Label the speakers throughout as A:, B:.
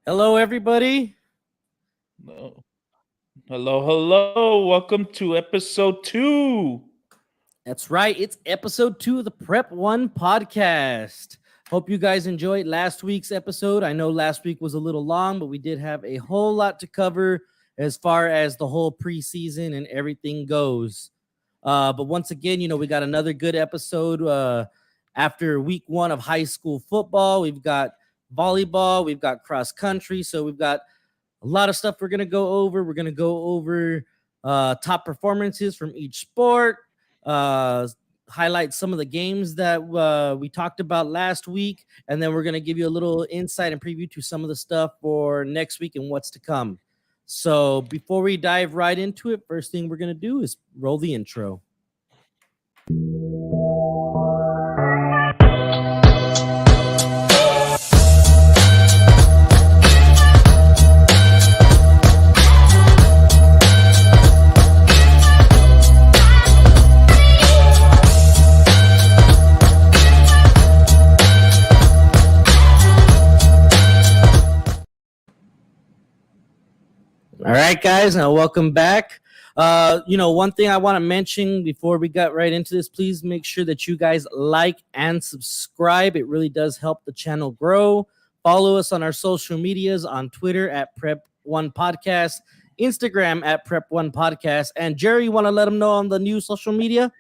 A: Hello, everybody.
B: No. Hello. Welcome to episode 2.
A: That's right. It's episode 2 of the Prep1 podcast. Hope you guys enjoyed last week's episode. I know last week was a little long, but we did have a whole lot to cover as far as the whole preseason and everything goes. But once again, we got another good episode after week 1 of high school football. We've got volleyball, we've got cross country. So we've got a lot of stuff we're going to go over. We're going to go over top performances from each sport, uh, highlight some of the games that we talked about last week, and then we're going to give you a little insight and preview to some of the stuff for next week and what's to come. So before we dive right into it, first thing we're going to do is roll the intro. All right, guys. Now, welcome back. One thing I want to mention before we got right into this, please make sure that you guys like and subscribe. It really does help the channel grow. Follow us on our social medias on Twitter at Prep1 Podcast, Instagram at Prep1 Podcast. And Jerry, you want to let them know on the new social media?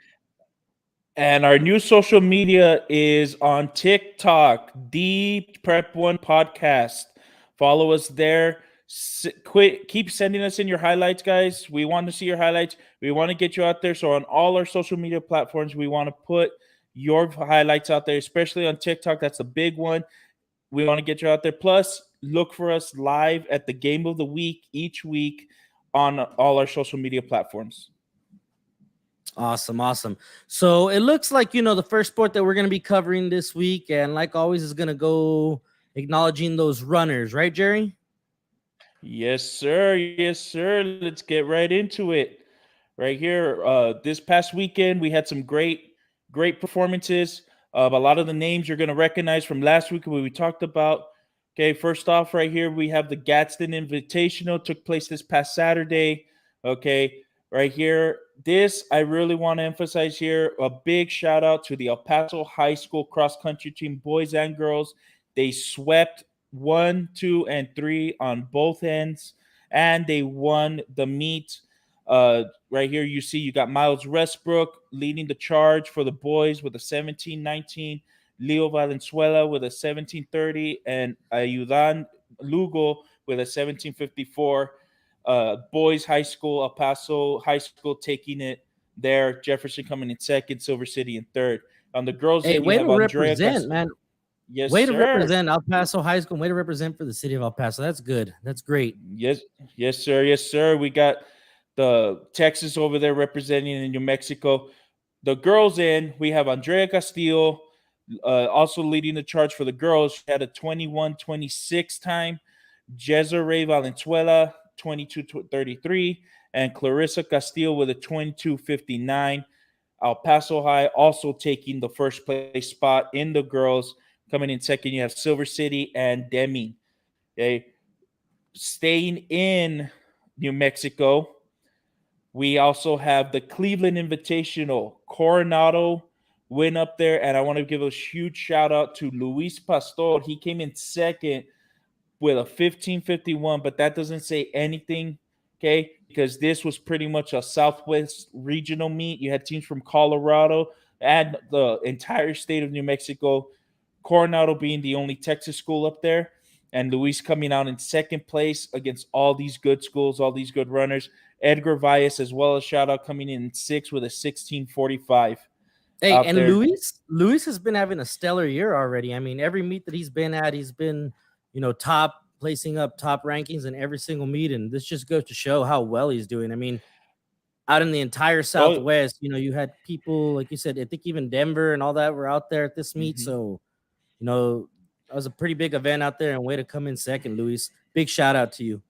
B: And our new social media is on TikTok, the Prep1 Podcast. Follow us there. Keep sending us in your highlights, guys. We want to see your highlights. We want to get you out there. So on all our social media platforms, we want to put your highlights out there, especially on TikTok. That's a big one. We want to get you out there. Plus, look for us live at the game of the week each week on all our social media platforms.
A: Awesome. So it looks like, the first sport that we're going to be covering this week, and like always, is going to go acknowledging those runners, right, Jerry?
B: Yes, sir. Let's get right into it. Right here, this past weekend, we had some great performances. A lot of the names you're going to recognize from last week when we talked about. Okay, first off, right here, we have the Gadsden Invitational, took place this past Saturday. Okay, right here, this I really want to emphasize here. A big shout out to the El Paso High School cross country team, boys and girls. They swept 1, 2, and 3 on both ends, and they won the meet. Right here, you see you got Miles Westbrook leading the charge for the boys with a 17-19, Leo Valenzuela with a 17-30, and Ayudan Lugo with a 17-54. Boys High School, El Paso High School taking it there. Jefferson coming in second, Silver City in third. On the girls'
A: Hey,
B: end, you
A: way
B: have
A: to
B: Andrea
A: represent, man.
B: Yes,
A: Way to
B: sir.
A: represent El Paso High School. Way to represent for the city of El Paso. That's good. That's great.
B: Yes, sir. We got the Texas over there representing in New Mexico. The girls in, we have Andrea Castillo also leading the charge for the girls. She had a 21-26 time. Jezere Valenzuela, 22-33. And Clarissa Castillo with a 22-59. El Paso High also taking the first place spot in the girls. Coming in second, you have Silver City and Deming. Okay. Staying in New Mexico, we also have the Cleveland Invitational. Coronado went up there, and I want to give a huge shout out to Luis Pastor. He came in second with a 15:51, but that doesn't say anything, okay? Because this was pretty much a Southwest regional meet. You had teams from Colorado and the entire state of New Mexico. Coronado being the only Texas school up there, and Luis coming out in second place against all these good schools, all these good runners. Edgar Valles as well as shout out coming in sixth with a 16:45
A: Hey,
B: out
A: and
B: there.
A: Luis has been having a stellar year already. I mean, every meet that he's been at, he's been, top placing up top rankings in every single meet, and this just goes to show how well he's doing. I mean, out in the entire
B: Oh,
A: Southwest, you had people like you said. I think even Denver and all that were out there at this meet.
B: mhm.
A: So, that was a pretty big event out there, and way to come in second, Luis. Big shout out to you.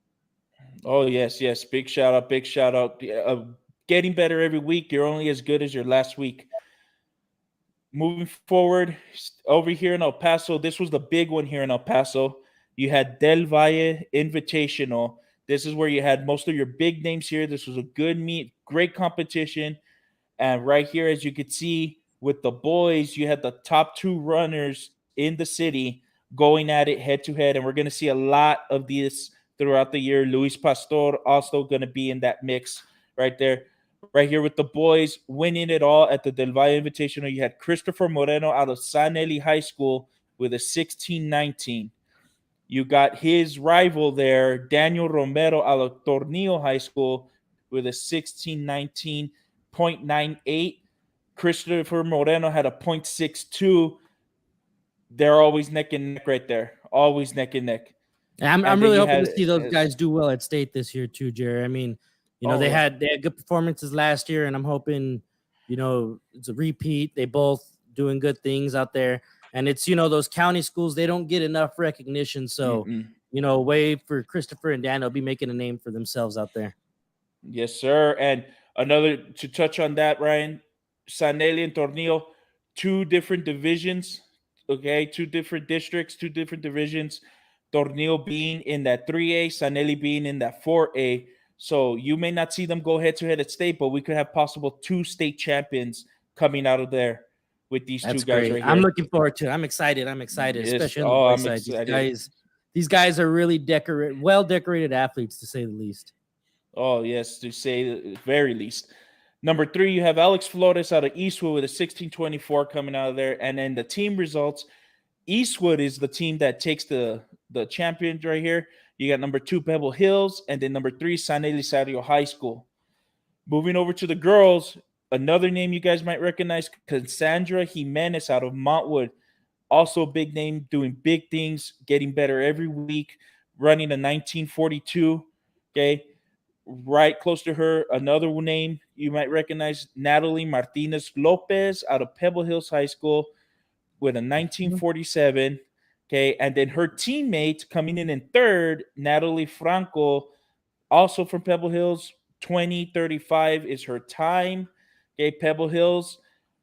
B: Oh yes. Big shout out, big shout out. Getting better every week. You're only as good as your last week. Moving forward, over here in El Paso, this was the big one here in El Paso. You had Del Valle Invitational. This is where you had most of your big names here. This was a good meet, great competition. And right here, as you could see with the boys, you had the top two runners in the city going at it head to head. And we're going to see a lot of this throughout the year. Luis Pastor also going to be in that mix right there. Right here with the boys winning it all at the Del Valle Invitational. You had Christopher Moreno out of San Eli High School with a 16-19. You got his rival there, Daniel Romero out of Tornillo High School with a 16-19.98. Christopher Moreno had a .62. They're always neck and neck right there. Always neck and neck.
A: I'm
B: And then
A: really
B: you
A: hoping
B: had
A: to see those guys do well at state this year too, Jerry. I mean, they
B: yeah.
A: had good performances last year, and I'm hoping, it's a repeat. They both doing good things out there, and it's those county schools, they don't get enough recognition. So,
B: Mm-mm.
A: Way for Christopher and Dan, they'll be making a name for themselves out there.
B: Yes, sir. And another to touch on that, Ryan, Sanelli and Tornillo, two different divisions. Okay, two different districts, two different divisions. Tornillo being in that 3A, Sanelli being in that 4A. So you may not see them go head to head at state, but we could have possible two state champions coming out of there with these two
A: That's
B: guys
A: great.
B: right
A: I'm
B: here.
A: looking forward to it. I'm excited. I'm excited,
B: Yes.
A: especially on the
B: Oh,
A: boys'
B: I'm
A: side.
B: excited.
A: These guys are really well decorated athletes, to say the least.
B: Oh, yes, to say the very least. Number 3, you have Alex Flores out of Eastwood with a 16-24 coming out of there. And then the team results, Eastwood is the team that takes the champions right here. You got number 2, Pebble Hills, and then number 3, San Elizario High School. Moving over to the girls, another name you guys might recognize, Cassandra Jimenez out of Montwood. Also a big name, doing big things, getting better every week, running a 1942. Okay. Right close to her, another name you might recognize, Natalie Martinez Lopez out of Pebble Hills High School with a 1947. Okay. And then her teammate coming in third, Natalie Franco, also from Pebble Hills, 20:35 is her time. Okay. Pebble Hills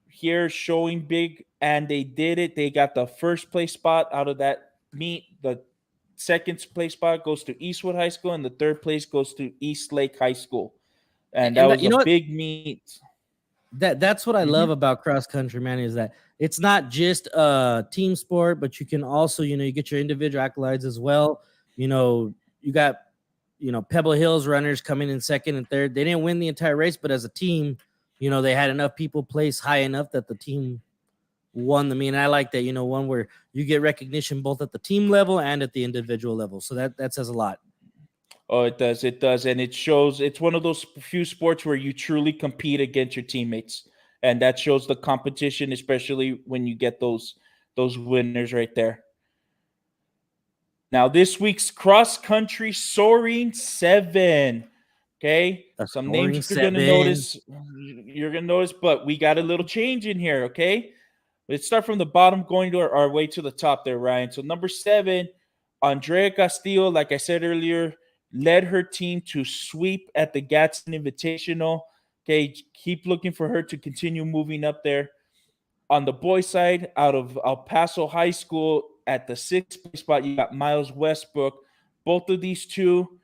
B: here showing big, and they did it. They got the first place spot out of that meet. The second place spot goes to Eastwood High School, and the third place goes to East Lake High School. And that
A: And
B: was
A: you
B: a
A: know what?
B: big meet.
A: That's what I
B: Mm-hmm.
A: love about cross country, man, is that it's not just a team sport, but you can also, you get your individual accolades as well. You got, Pebble Hills runners coming in second and third. They didn't win the entire race, but as a team, they had enough people place high enough that the team won the meet. And I like that, one where you get recognition both at the team level and at the individual level. So that says a lot.
B: Oh, it does. It does. And it shows it's one of those few sports where you truly compete against your teammates. And that shows the competition, especially when you get those winners right there. Now, this week's cross country soaring 7. Okay.
A: The
B: Some
A: soaring
B: names you're gonna
A: 7.
B: notice. You're gonna notice, but we got a little change in here, okay? Let's start from the bottom, going to our way to the top there, Ryan. So number 7, Andrea Castillo, like I said earlier, led her team to sweep at the Gadsden Invitational. Okay, keep looking for her to continue moving up there. On the boys' side, out of El Paso High School, at the 6th place spot, you got Miles Westbrook. Both of these two,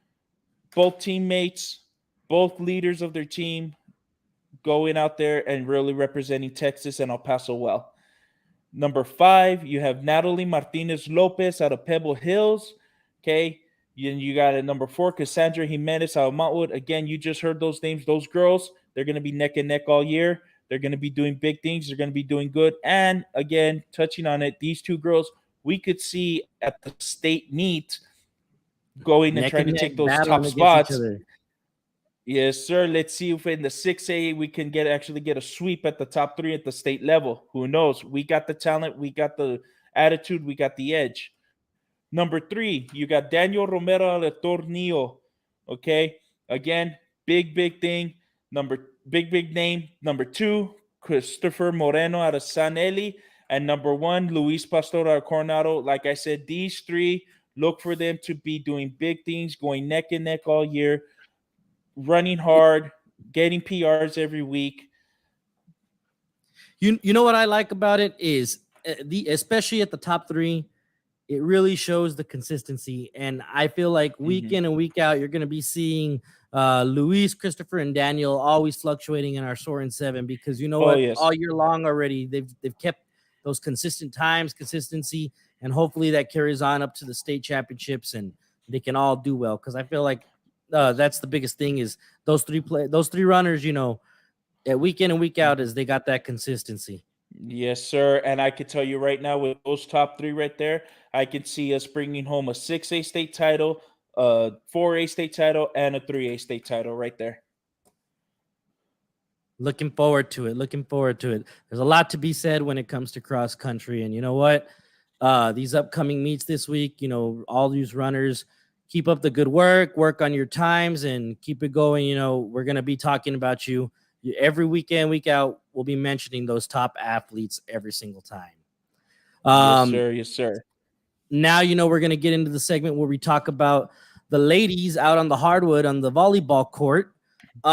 B: both teammates, both leaders of their team, going out there and really representing Texas and El Paso well. Number 5, you have Natalie Martinez Lopez out of Pebble Hills. Okay. You got at number 4, Cassandra Jimenez out of Montwood. Again, you just heard those names. Those girls, they're going to be neck and neck all year. They're going to be doing big things. They're going to be doing good. And again, touching on it, these two girls we could see at the state meet going and
A: Neck
B: trying
A: and
B: to
A: neck
B: take those top
A: battling against each
B: spots.
A: other.
B: Yes, sir. Let's see if in the 6A we can actually get a sweep at the top 3 at the state level. Who knows? We got the talent, we got the attitude, we got the edge. Number 3, you got Daniel Romero de Tornillo. Okay, again, big thing. Big name. Number 2, Christopher Moreno out of San Eli, and number 1, Luis Pastor out of Coronado. Like I said, these 3, look for them to be doing big things, going neck and neck all year, running hard, getting PRs every week.
A: You know what I like about it is especially at the top 3, it really shows the consistency. And I feel like week
B: Hmm.
A: in and week out, you're going to be seeing Luis, Christopher, and Daniel always fluctuating in our Soaring Seven, because you know
B: Oh
A: what?
B: yes.
A: All year long already, they've kept those consistent times, consistency, and hopefully that carries on up to the state championships and they can all do well. Because I feel like that's the biggest thing is those three runners, at week in and week out, is they got that consistency.
B: Yes, sir. And I can tell you right now, with those top three right there, I can see us bringing home a 6A state title, a 4A state title, and a 3A state title right there.
A: Looking forward to it. Looking forward to it. There's a lot to be said when it comes to cross country. And you know what? These upcoming meets this week, all these runners, keep up the good work on your times, and keep it going. We're going to be talking about you every weekend, week out. We'll be mentioning those top athletes every single time.
B: Yes,
A: Um,
B: sir. Yes, sir.
A: Now we're going to get into the segment where we talk about the ladies out on the hardwood on the volleyball court. We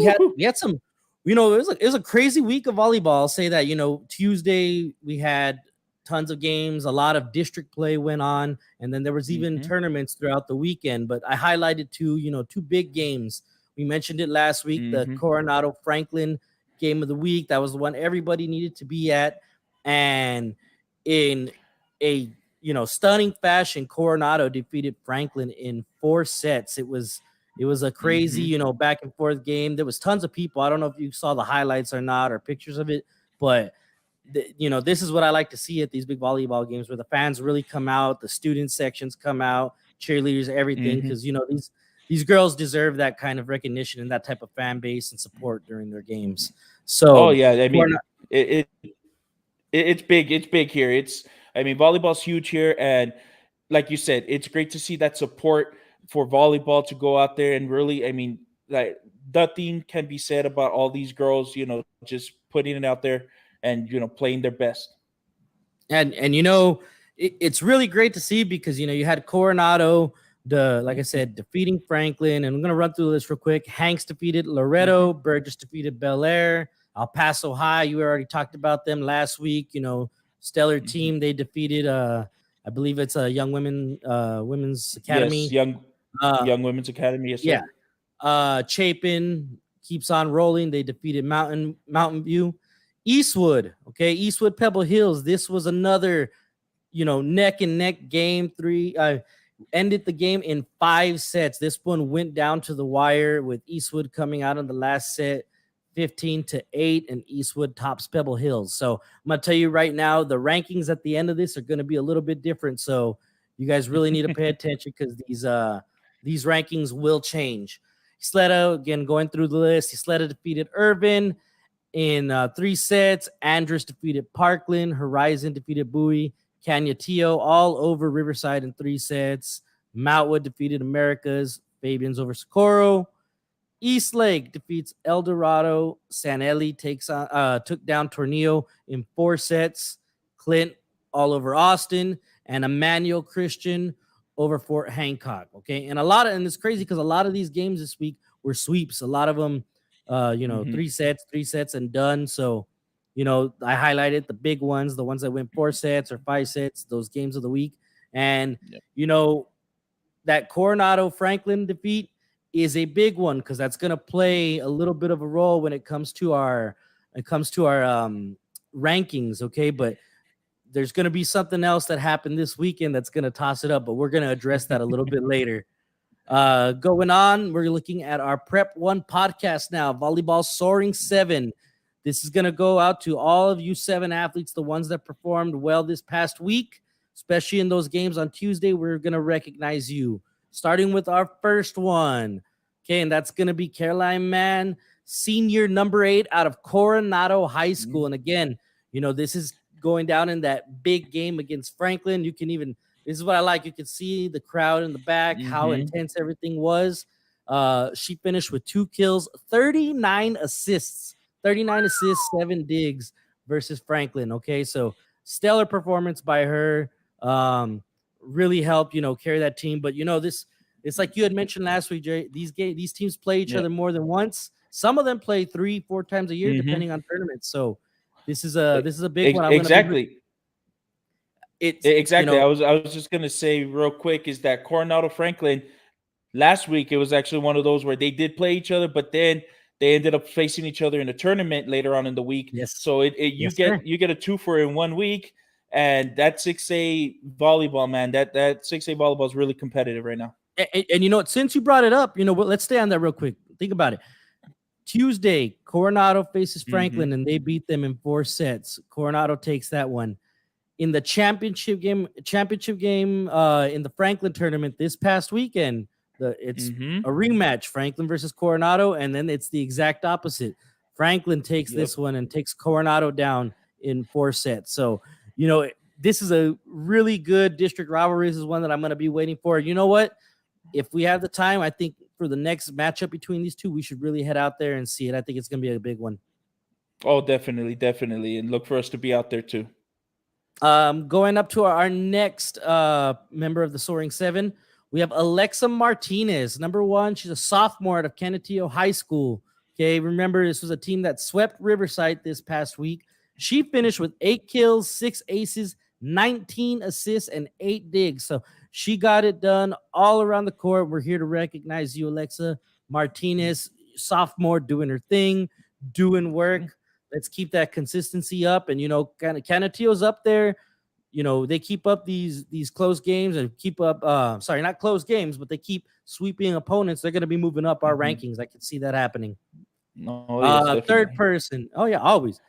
A: had
B: Woo!
A: we had some, it was a crazy week of volleyball. I'll say that. Tuesday we had tons of games, a lot of district play went on, and then there was even
B: Mm-hmm.
A: tournaments throughout the weekend. But I highlighted two big games. We mentioned it last week, the
B: Mm-hmm.
A: Coronado Franklin game of the week. That was the one everybody needed to be at, and in a stunning fashion, Coronado defeated Franklin in 4 sets. It was a crazy,
B: Mm-hmm.
A: back and forth game. There was tons of people. I don't know if you saw the highlights or not, or pictures of it, but this is what I like to see at these big volleyball games, where the fans really come out, the student sections come out, cheerleaders, everything,
B: Mm-hmm.
A: because these girls deserve that kind of recognition and that type of fan base and support during their games.
B: Oh
A: So
B: yeah. I
A: Coronado.
B: mean, it's big. It's big here. I mean, volleyball's huge here, and like you said, it's great to see that support for volleyball to go out there and really. I mean, like nothing can be said about all these girls. Just putting it out there and playing their best.
A: And it's really great to see, because you had Coronado, like I
B: Mm-hmm.
A: said, defeating Franklin. And I'm gonna run through this real quick. Hanks defeated
B: Mm-hmm.
A: Loretto, Burgess defeated Bel Air, El Paso High, you already talked about them last week. Stellar
B: Mm-hmm.
A: team, they defeated I believe it's a young women's
B: Yes,
A: academy. uh
B: young women's academy. Yes,
A: yeah.
B: sir.
A: Chapin keeps on rolling. They defeated Mountain View. Eastwood, okay, Eastwood Pebble Hills. This was another neck and neck game. Ended the game in 5 sets. This one went down to the wire, with Eastwood coming out in the last set 15-8, and Eastwood tops Pebble Hills. So I'm gonna tell you right now, the rankings at the end of this are gonna be a little bit different. So you guys really need to pay attention, because these rankings will change. Isleta, again, going through the list. Isleta defeated Irvin in 3 sets. Andrus defeated Parkland. Horizon defeated Bowie. Canutillo all over Riverside in 3 sets. Moutwood defeated Americas. Fabians over Socorro. East Lake defeats El Dorado. Sanelli took down Tornillo in 4 sets. Clint all over Austin, and Emmanuel Christian over Fort Hancock. Okay, and it's crazy, because a lot of these games this week were sweeps. A lot of them,
B: Mm-hmm.
A: 3 sets, and done. So, I highlighted the big ones, the ones that went 4 sets or 5 sets, those games of the week, and
B: Yep.
A: you know that Coronado Franklin defeat is a big one, because that's going to play a little bit of a role when it comes to our rankings. Okay, but there's going to be something else that happened this weekend that's going to toss it up, but we're going to address that a little bit later. Going on, we're looking at our Prep1 podcast now, Volleyball Soaring 7. This is going to go out to all of you 7 athletes, the ones that performed well this past week, especially in those games on Tuesday. We're going to recognize you, starting with our first one. Okay, and that's going to be Caroline Mann, senior number 8 out of Coronado High School. And again, this is going down in that big game against Franklin. This is what I like. You can see the crowd in the back, how
B: Mm-hmm.
A: intense everything was. She finished with 2 kills, 39 assists, 7 digs versus Franklin. Okay, so stellar performance by her. Um, Really helped, carry that team. But it's like you had mentioned last week, Jay. These teams play each
B: Yep.
A: other more than once. Some of them play 3-4 times a year,
B: Mm-hmm.
A: depending on tournaments. So this is a big one.
B: Exactly.
A: It's
B: Exactly. I was just gonna say real quick is that Coronado Franklin last week it was actually one of those where they did play each other, but then they ended up facing each other in a tournament later on in the week.
A: yes,
B: So you
A: yes, sir.
B: get a two for in 1 week, and that 6A volleyball, man, that 6A volleyball is really competitive right now.
A: And you know what? Since you brought it up, let's stay on that real quick. Think about it. Tuesday, Coronado faces
B: Mm-hmm.
A: Franklin, and they beat them in 4 sets. Coronado takes that one. In the championship game in the Franklin tournament this past weekend, it's
B: Mm-hmm.
A: a rematch, Franklin versus Coronado, and then it's the exact opposite. Franklin takes
B: Yep.
A: this one and takes Coronado down in 4 sets. So, you know, this is a really good district rivalry. This is one that I'm going to be waiting for. You know what? If we have the time, I think for the next matchup between these two, we should really head out there and see it. I think it's going to be a big one.
B: Oh, definitely, definitely, and look for us to be out there too.
A: Going up to our next member of the Soaring Seven, we have Alexa Martinez, number 1. She's a sophomore out of Canutillo High School. Okay, remember this was a team that swept Riverside this past week. She finished with 8 kills, 6 aces, 19 assists, and 8 digs. So she got it done all around the court. We're here to recognize you, Alexa Martinez, sophomore, doing her thing, doing work. Let's keep that consistency up. And Canutillo's up there. They keep up these close games and keep up. Sorry, not close games, but they keep sweeping opponents. They're going to be moving up our rankings. I can see that happening.
B: Oh yes,
A: Third
B: definitely.
A: person. Oh yeah, always.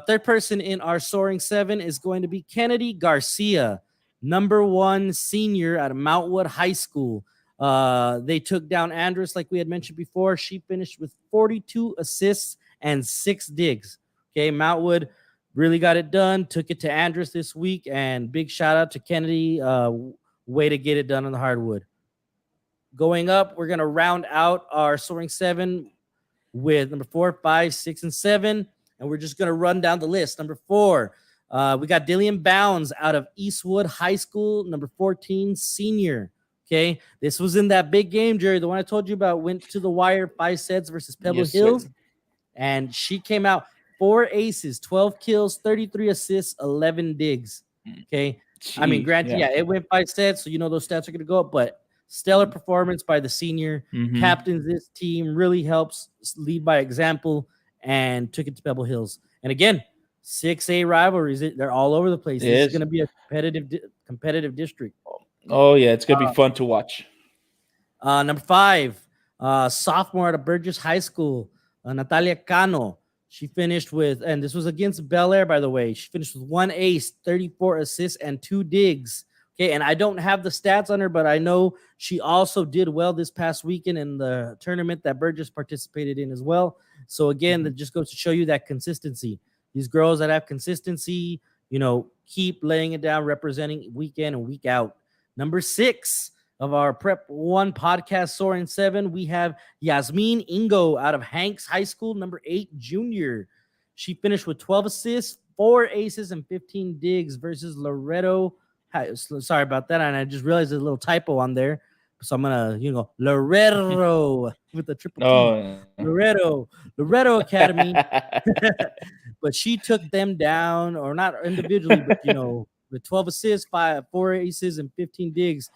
A: Third person in our Soaring Seven is going to be Kennedy Garcia, number 1 senior out of Mount Wood High School. They took down Andrus, like we had mentioned before. She finished with 42 assists and 6 digs. Okay, Mount Wood really got it done. Took it to Andrus this week, and big shout out to Kennedy. Way to get it done on the hardwood. Going up, we're gonna round out our Soaring Seven with number 4, 5, 6, and 7. And we're just going to run down the list. Number 4, we got Dillian Bounds out of Eastwood High School, number 14, senior. Okay. This was in that big game, Jerry, the one I told you about, went to the wire 5 sets versus Pebble
B: Yes, sir.
A: Hills. And she came out 4 aces, 12 kills, 33 assists, 11 digs. Okay. I mean,
B: Jeez,
A: granted,
B: yeah.
A: yeah, it went 5 sets, so those stats are going to go up, but stellar performance by the senior.
B: Mm-hmm.
A: Captains this team, really helps lead by example, and took it to Pebble Hills. And again, 6A rivalries, they're all over the place.
B: It
A: This is
B: is.
A: going to be a competitive district.
B: Oh yeah, it's gonna be fun to watch.
A: Number 5, sophomore at Burgess High School, Natalia Cano. She finished with, and this was against Bel Air, by the way. She finished with 1 ace, 34 assists, and 2 digs. Okay, and I don't have the stats on her, but I know she also did well this past weekend in the tournament that Burgess participated in as well. So again, that just goes to show you that consistency. These girls that have consistency, keep laying it down, representing week in and week out. Number 6 of our Prep1 podcast, Soaring 7, we have Yasmin Ingo out of Hanks High School, number 8, junior. She finished with 12 assists, 4 aces, and 15 digs versus Loretto. Sorry about that. And I just realized there's a little typo on there. So I'm going to, Loretto with the triple T.
B: Oh.
A: Loretto Academy. But she took them down, or not individually, but, with 12 assists, 4 aces, and 15 digs.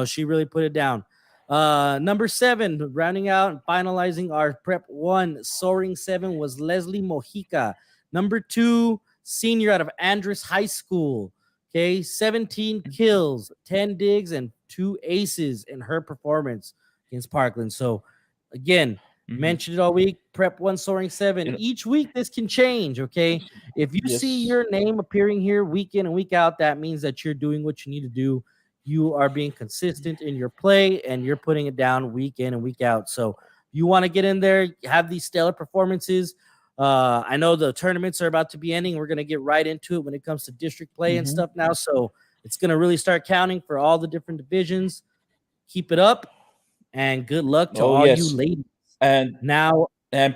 A: She really put it down. Number 7, rounding out and finalizing our Prep 1 Soaring 7 was Leslie Mojica. Number 2, senior out of Andrus High School. Okay, 17 kills, 10 digs, and 2 aces in her performance against Parkland. So, again, mentioned it all week. Prep 1 Soaring 7. Each week, this can change, okay? If you see your name appearing here week in and week out, that means that you're doing what you need to do. You are being consistent in your play, and you're putting it down week in and week out. So you want to get in there, have these stellar performances. I know the tournaments are about to be ending. We're going to get right into it when it comes to district play and stuff now. So it's going to really start counting for all the different divisions. Keep it up, and good luck to all you ladies.
B: And
A: now,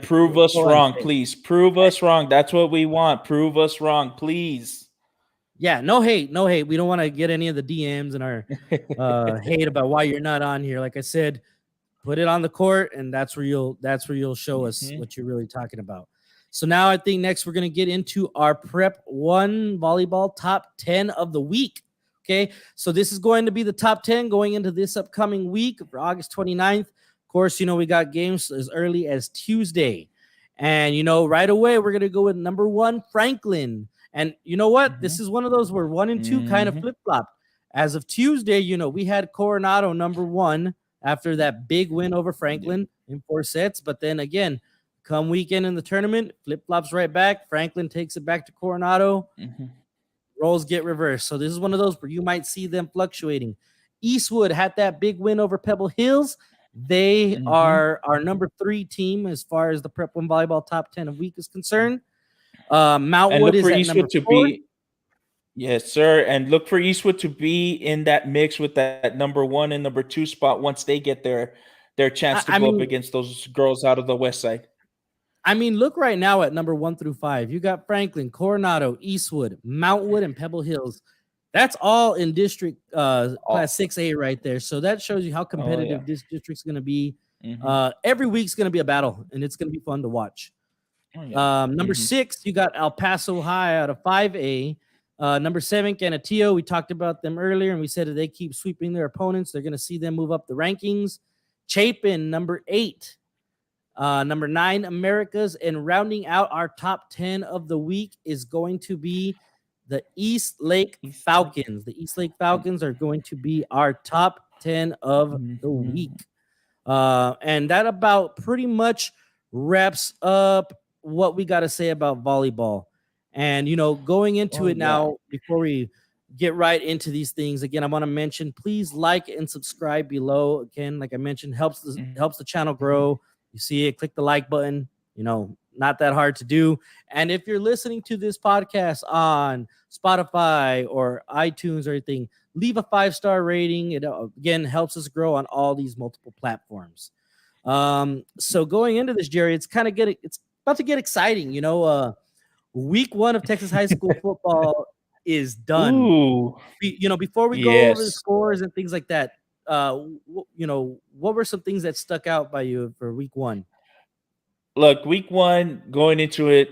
B: prove us wrong,
A: ahead.
B: please. Prove us wrong. That's what we want. Prove us wrong, please.
A: Yeah, no hate. We don't want to get any of the DMs and our hate about why you're not on here. Like I said, put it on the court, and that's where you'll show us what you're really talking about. So now I think next we're going to get into our Prep 1 volleyball top 10 of the week. Okay, so this is going to be the top 10 going into this upcoming week for August 29th. Of course, we got games as early as Tuesday. And, right away, we're going to go with number 1, Franklin. And you know what? This is one of those where 1 and 2 kind of flip-flop. As of Tuesday, we had Coronado number 1 after that big win over Franklin in 4 sets. But then again, come weekend in the tournament, flip-flops right back. Franklin takes it back to Coronado. Roles get reversed. So this is one of those where you might see them fluctuating. Eastwood had that big win over Pebble Hills. They are our number 3 team as far as the Prep 1 volleyball top 10 of week is concerned. Mount
B: And
A: Wood
B: look
A: is
B: for
A: at
B: Eastwood
A: number
B: to
A: 4.
B: be, yes, sir. And look for Eastwood to be in that mix with that number 1 and number 2 spot once they get their chance to go up against those girls out of the West Side.
A: I mean, look right now at number 1 through 5. You got Franklin, Coronado, Eastwood, Mount Wood, and Pebble Hills. That's all in district class 6A right there. So that shows you how competitive this district's going to be. Every week's going to be a battle, and it's going to be fun to watch. Number 6, you got El Paso High out of 5A. Number 7, Canutillo. We talked about them earlier, and we said that they keep sweeping their opponents. They're going to see them move up the rankings. Chapin, number 8. Number 9, Americas. And rounding out our top 10 of the week is going to be the East Lake Falcons. The East Lake Falcons are going to be our top 10 of the week. And that about pretty much wraps up what we got to say about volleyball. And, going into it now, before we get right into these things, again, I want to mention, please like and subscribe below. Again, like I mentioned, helps the channel grow. You see it, click the like button, not that hard to do. And if you're listening to this podcast on Spotify or iTunes or anything, leave a 5-star rating. It again helps us grow on all these multiple platforms. So going into this, Jerry, it's about to get exciting. Week 1 of Texas high school football is done.
B: Ooh.
A: Before we go over the scores and things like that, what were some things that stuck out by you for week 1?
B: Look, week 1, going into it,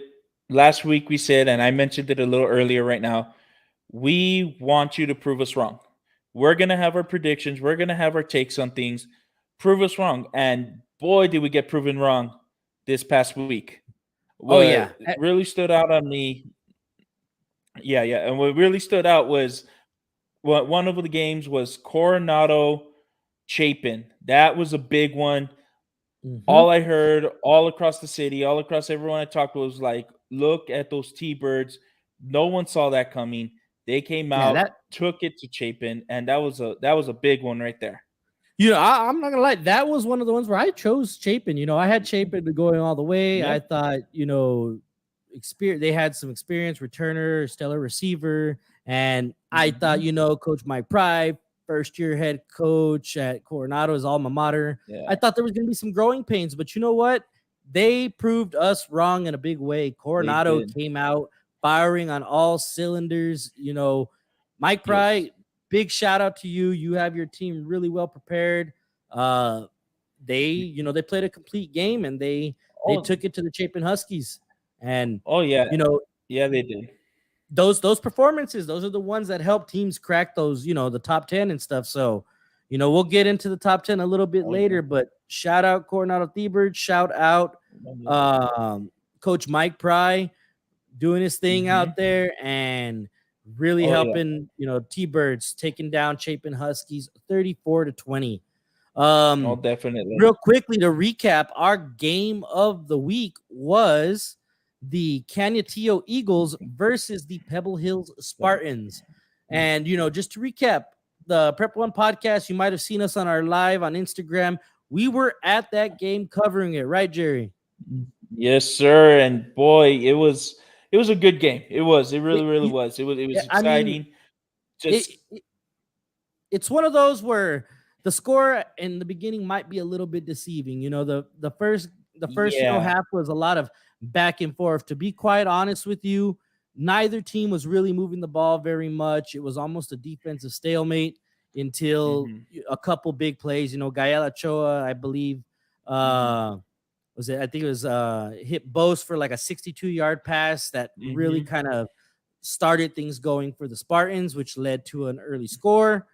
B: last week we said, and I mentioned it a little earlier right now, we want you to prove us wrong. We're going to have our predictions. We're going to have our takes on things. Prove us wrong. And boy, did we get proven wrong this past week. What really stood out on me. Yeah. And what really stood out was one of the games was Coronado Chapin. That was a big one. All I heard all across the city, all across everyone I talked to was like, look at those T-Birds. No one saw that coming. They came out, took it to Chapin, and that was a big one right there.
A: I'm not gonna lie. That was one of the ones where I chose Chapin. I had Chapin going all the way. Yep. I thought, they had some experience, returner, stellar receiver, and I thought, Coach Mike Pry, first-year head coach at Coronado's alma mater. Yeah. I thought there was going to be some growing pains, but you know what? They proved us wrong in a big way. Coronado came out firing on all cylinders. Mike Pry, big shout out to you. You have your team really well prepared. They played a complete game, and they took it to the Chapin Huskies. And
B: they did.
A: Those performances, those are the ones that help teams crack those, the top 10 and stuff. So, we'll get into the top 10 a little bit later, but shout out Coronado T-Birds, shout out Coach Mike Pry doing his thing out there and really helping, T-Birds taking down Chapin Huskies 34-20.
B: Definitely.
A: Real quickly to recap, our game of the week was the Canutillo Eagles versus the Pebble Hills Spartans. And, just to recap, the Prep 1 podcast, you might have seen us on our live on Instagram. We were at that game covering it, right, Jerry?
B: Yes, sir. And boy, it was a good game. It really was. It was exciting.
A: It's one of those where the score in the beginning might be a little bit deceiving. The first half was a lot of back and forth. To be quite honest with you, neither team was really moving the ball very much. It was almost a defensive stalemate until a couple big plays. Gael Ochoa, I believe, was it? I think it was hit Bose for like a 62-yard pass that really
B: Mm-hmm.
A: kind of started things going for the Spartans, which led to an early score.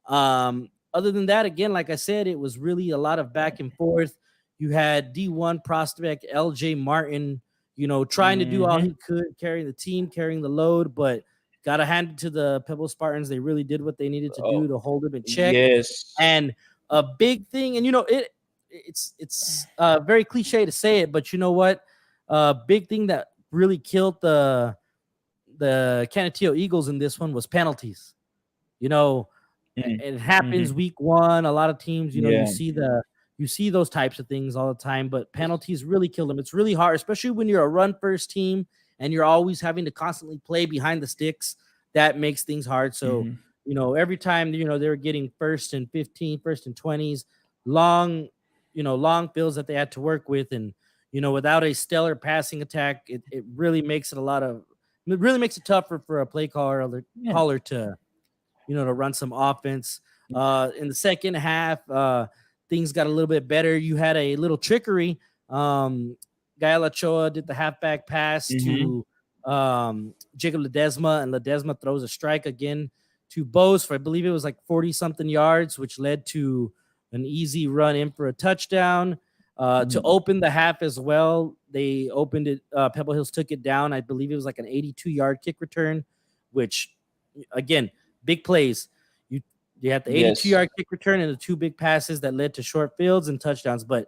A: Other than that, again, like I said, it was really a lot of back and forth. You had D1 prospect LJ Martin, trying to do all
B: Mm-hmm.
A: he could, carrying the team, carrying the load, but got to hand it to the Pebble Spartans. They really did what they needed to do
B: Oh,
A: to hold him in check.
B: yes.
A: And a big thing, and it's very cliche to say it, but you know what? A big thing that really killed the Canutillo Eagles in this one was penalties. You know,
B: Mm.
A: it happens
B: Mm-hmm.
A: week one. A lot of teams, you
B: Yeah.
A: see those types of things all the time, but penalties really kill them. It's really hard, especially when you're a run first team and you're always having to constantly play behind the sticks. That makes things hard. So,
B: Mm-hmm.
A: every time, they were getting first and 15, first and 20s, long, long fields that they had to work with. And, without a stellar passing attack, it really makes it really makes it tougher for a play
B: Yeah.
A: caller to, to run some offense. In the second half, things got a little bit better. You had a little trickery. Gael Ochoa did the halfback pass
B: Mm-hmm.
A: to Jacob Ledesma, and Ledesma throws a strike again to Bose for, I believe it was like 40 something yards, which led to an easy run in for a touchdown. To open the half as well, they opened it. Pebble Hills took it down. I believe it was like an 82-yard kick return, which, again, big plays. You you had the
B: Yes.
A: 82-yard kick return and the two big passes that led to short fields and touchdowns. But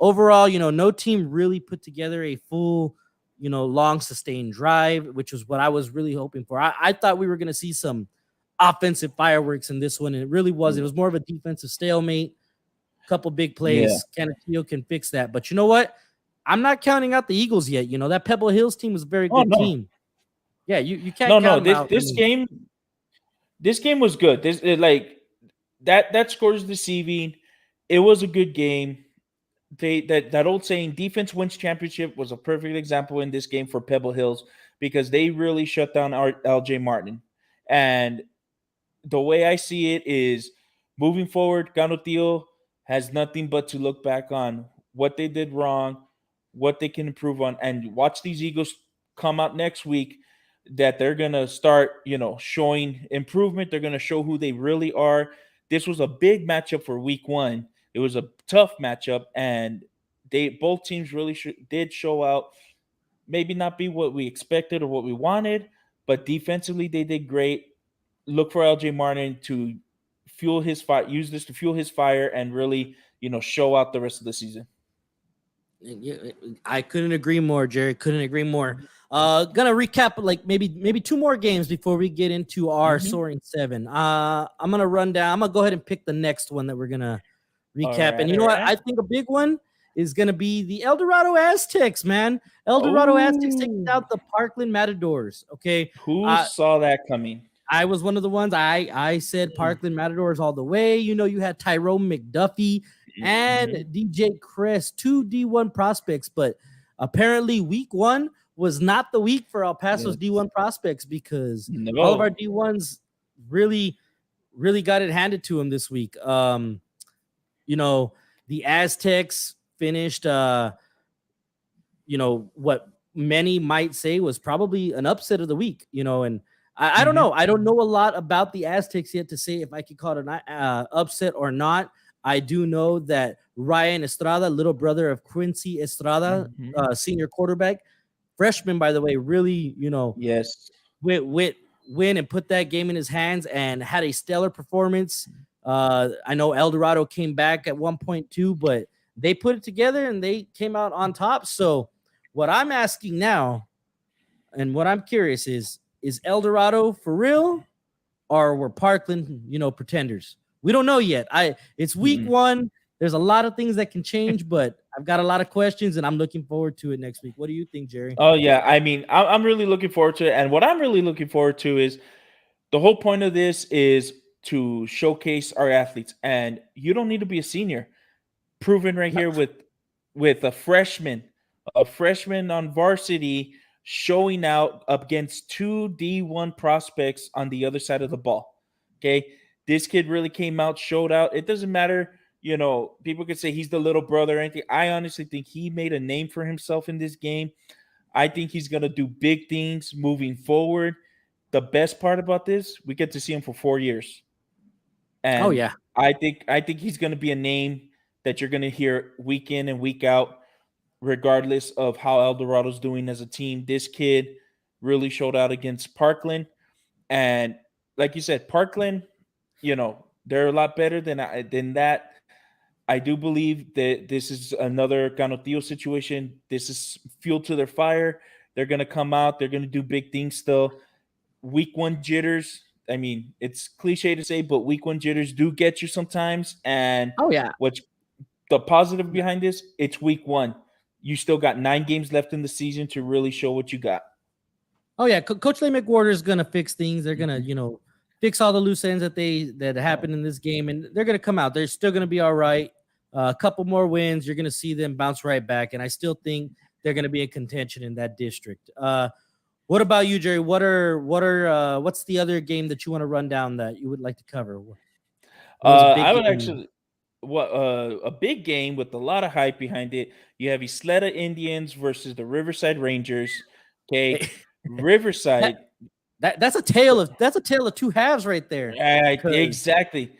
A: overall, no team really put together a full, long sustained drive, which was what I was really hoping for. I thought we were going to see some offensive fireworks in this one, and it really was. It was more of a defensive stalemate. Couple big
B: Yeah.
A: plays. Canutillo can fix that. But you know what? I'm not counting out the Eagles yet. That Pebble Hills team was a very
B: Oh
A: good
B: no.
A: team. Yeah, you can't
B: No,
A: count
B: no.
A: them out. I
B: This
A: mean,
B: game was good. Like that score is deceiving. It was a good game. That old saying, defense wins championship, was a perfect example in this game for Pebble Hills, because they really shut down LJ Martin. And the way I see it is, moving forward, Ganutillo has nothing but to look back on what they did wrong, what they can improve on, and watch these Eagles come out next week, that they're gonna start, showing improvement. They're gonna show who they really are. This was a big matchup for week one. It was a tough matchup, and they both teams really did show out. Maybe not be what we expected or what we wanted, but defensively they did great. Look for LJ Martin to fuel his fire, use this to fuel his fire, and really, show out the rest of the season.
A: yeah, I couldn't agree more, Jerry. Couldn't agree more. Gonna recap like maybe two more games before we get into our
B: Mm-hmm.
A: soaring seven. I'm gonna run down. I'm gonna go ahead and pick the next one that we're gonna
B: All
A: recap. And
B: right,
A: you
B: all
A: know what?
B: right.
A: I think a big one is gonna be the El Dorado Aztecs, man. El Dorado Aztecs taking
B: Oh,
A: out the Parkland Matadors. Okay.
B: who
A: Uh,
B: saw that coming?
A: I was one of the ones I said Parkland Matadors all the way. You had Tyrone McDuffie and
B: Mm-hmm.
A: DJ Crest, two D1 prospects, but apparently week one was not the week for El Paso's
B: Yes.
A: D1 prospects, because all of our
B: No.
A: D1s really, really got it handed to him this week. You know, the Aztecs finished what many might say was probably an upset of the week, and I don't
B: Mm-hmm.
A: know. I don't know a lot about the Aztecs yet to say if I could call it an upset or not. I do know that Ryan Estrada, little brother of Quincy Estrada,
B: Mm-hmm.
A: senior quarterback, freshman, by the way, really,
B: Yes.
A: win and put that game in his hands and had a stellar performance. I know El Dorado came back at 1.2, but they put it together and they came out on top. So what I'm asking now, and what I'm curious is El Dorado for real, or were Parkland, pretenders? We don't know yet. It's week
B: Mm-mm.
A: one. There's a lot of things that can change, but I've got a lot of questions and I'm looking forward to it next week. What do you think, Jerry?
B: Oh yeah, I mean, I'm really looking forward to it, and what I'm really looking forward to is, the whole point of this is to showcase our athletes, and you don't need to be a senior. Proven right here with a freshman on varsity, showing out up against two D1 prospects on the other side of the ball. Okay, this kid really came out, showed out. It doesn't matter, people could say he's the little brother or anything. I honestly think he made a name for himself in this game. I think he's going to do big things moving forward. The best part about this, we get to see him for 4 years.
A: Oh
B: And
A: yeah.
B: I think he's going to be a name that you're going to hear week in and week out, regardless of how El Dorado's doing as a team. This kid really showed out against Parkland. And like you said, Parkland, they're a lot better than that. I do believe that this is another Ganotillo situation. This is fuel to their fire. They're going to come out. They're going to do big things still. Week one jitters. I mean, it's cliche to say, but week one jitters do get you sometimes. And
A: Oh yeah.
B: what's the positive behind this? It's week one. You still got 9 games left in the season to really show what you got.
A: Oh yeah. Coach Lee McWhorter is gonna fix things. They're gonna,
B: Mhm.
A: fix all the loose ends that happened in this game, and they're gonna come out. They're still gonna be all right. A couple more wins, you're gonna see them bounce right back, and I still think they're gonna be in contention in that district. What about you, Jerry? What's the other game that you want to run down that you would like to cover? What was a
B: I
A: big
B: would
A: game?
B: actually what a big game with a lot of hype behind it. You have Isleta Indians versus the Riverside Rangers. Okay,
A: that
B: Riverside.
A: that's a tale of two halves right there. Because
B: Exactly.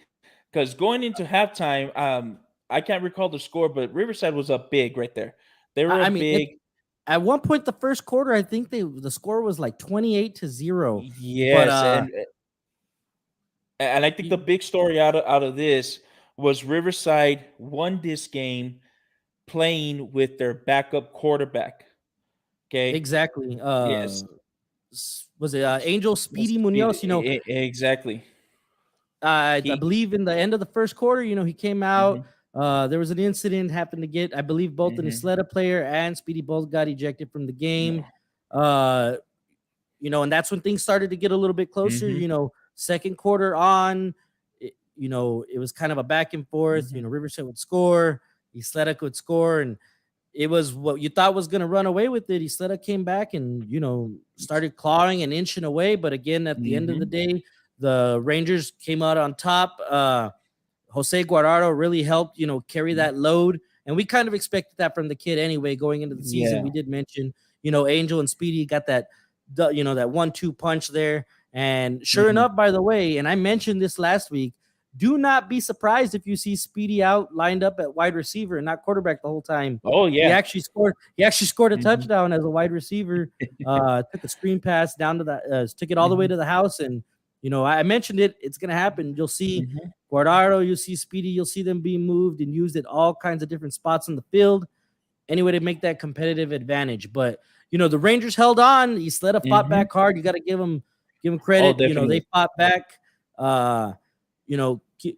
B: Because going into halftime, I can't recall the score, but Riverside was up big right there. They were
A: I
B: up
A: mean,
B: big.
A: at one point the first quarter, I think the score was like 28-0. But
B: Yes, and I think the big story out of this was Riverside won this game playing with their backup quarterback. Okay.
A: exactly.
B: Yes.
A: Was it Angel Speedy Munoz?
B: Exactly.
A: I
B: He.
A: believe in the end of the first quarter, he came out.
B: Mhm,
A: There was an incident happened to get, I believe, both an
B: mhm.
A: Isleta player and Speedy both got ejected from the game. Uh, and that's when things started to get a little bit closer.
B: Mhm,
A: Second quarter on, it was kind of a back and forth.
B: mhm.
A: Riverside would score, Isleta would score, and it was what you thought was going to run away with it. Isleta came back and started clawing and inching away, but again, at the end of the
B: Mhm,
A: day, the Rangers came out on top. Jose Guardado really helped, carry
B: mhm.
A: that load. And we kind of expected that from the kid anyway, going into the season.
B: Yeah.
A: We did mention, Angel and Speedy got that, that 1-2 punch there. And sure
B: Mhm.
A: enough, by the way, and I mentioned this last week, do not be surprised if you see Speedy out lined up at wide receiver and not quarterback the whole time.
B: Oh,
A: He
B: yeah.
A: actually scored. He actually scored a
B: Mhm.
A: touchdown as a wide receiver. Took a screen pass down to the, took it all the way
B: Mhm,
A: to the house, and I mentioned it. It's gonna happen. You'll see
B: mhm,
A: Guardado, you'll see Speedy, you'll see them being moved and used at all kinds of different spots on the field. Anyway, to make that competitive advantage. But the Rangers held on. Isleta fought
B: mhm.
A: back hard. You got to give them
B: Oh,
A: credit. They
B: definitely.
A: fought back.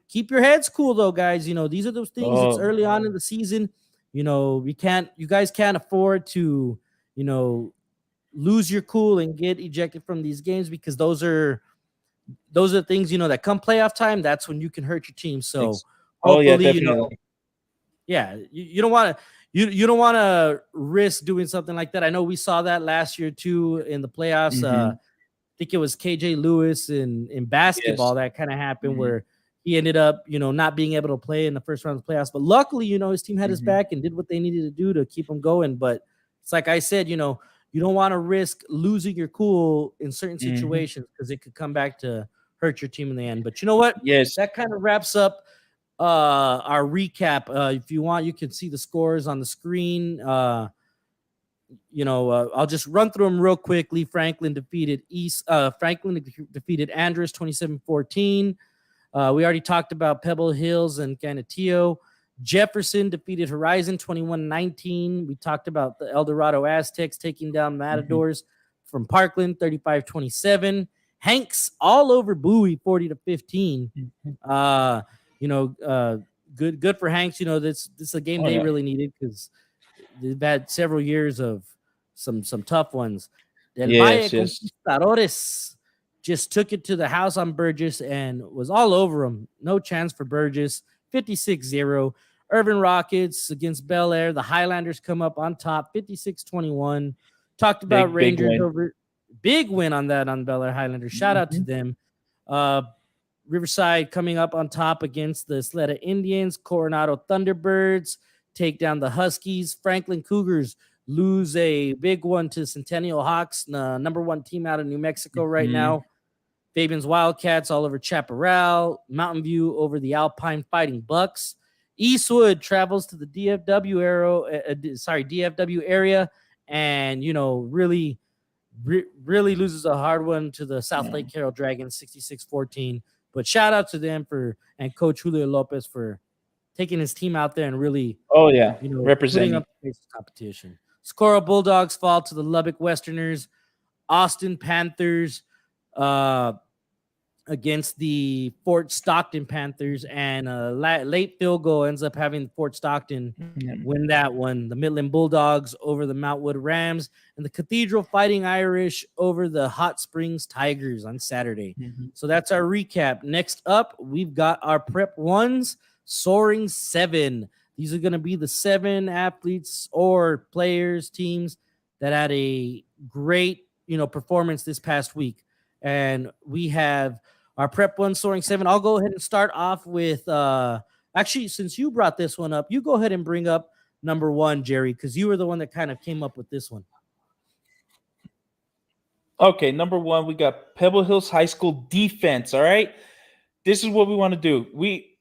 A: Keep your heads cool though, guys. These are those things. It's
B: Oh,
A: early on in the season. You guys can't afford to, you know, lose your cool and get ejected from these games, because those are things, that come playoff time, that's when you can hurt your team. So
B: ex oh, yeah,
A: hopefully,
B: definitely.
A: yeah, you don't want to you don't want to risk doing something like that. I know we saw that last year too in the playoffs.
B: Mhm.
A: Think it was KJ Lewis in basketball
B: Yes.
A: that kind of happened,
B: Mhm,
A: where he ended up, not being able to play in the first round of the playoffs. But luckily, his team had his
B: mhm,
A: back and did what they needed to do to keep him going. But it's like I said, you don't want to risk losing your cool in certain
B: mhm.
A: situations, because it could come back to hurt your team in the end. But you know what?
B: Yes.
A: That kind of wraps up our recap. If you want, you can see the scores on the screen. I'll just run through them real quickly. Franklin defeated Andres 27-14. We already talked about Pebble Hills and Canutillo. Jefferson defeated Horizon 21-19. We talked about the El Dorado Aztecs taking down
B: Mhm,
A: Matadors from Parkland 35-27. Hanks all over Bowie 40-15.
B: mhm.
A: Uh, good for Hanks. This is a game
B: Oh,
A: they
B: yeah.
A: really needed, because they've had several years of some tough ones. Del Valle
B: Yes, yes.
A: Conquistadores just took it to the house on Burgess and was all over them. No chance for Burgess. 56-0. Urban Rockets against Bel Air. The Highlanders come up on top, 56-21. Talked about
B: Big
A: Rangers
B: win.
A: over. Big win on Bel Air Highlanders. Shout out to
B: Mhm.
A: them. Uh, Riverside coming up on top against the Sleta Indians. Coronado Thunderbirds take down the Huskies. Franklin Cougars lose a big one to Centennial Hawks, the number one team out of New Mexico right
B: Mhm.
A: now. Fabian's Wildcats all over Chaparral. Mountain View over the Alpine Fighting Bucks. Eastwood travels to the DFW area, and really loses a hard one to the South
B: Yeah.
A: Lake Carroll Dragons 66-14. But shout out to them and Coach Julio Lopez for taking his team out there and really,
B: Oh yeah,
A: putting
B: representing.
A: up the competition. Scora Bulldogs fall to the Lubbock Westerners. Austin Panthers uh, against the Fort Stockton Panthers, and a late field goal ends up having Fort Stockton
B: Yeah.
A: win that one. The Midland Bulldogs over the Mountwood Rams, and the Cathedral Fighting Irish over the Hot Springs Tigers on Saturday.
B: Mhm.
A: So that's our recap. Next up, we've got our Prep 1's Soaring 7. These are going to be the 7 athletes or players, teams that had a great, performance this past week. And we have our Prep 1 Soaring 7. I'll go ahead and start off with actually, since you brought this one up, you go ahead and bring up number 1, Jerry, because you were the one that kind of came up with this one.
B: Okay, number 1, we got Pebble Hills High School defense. All right, this is what we want to do.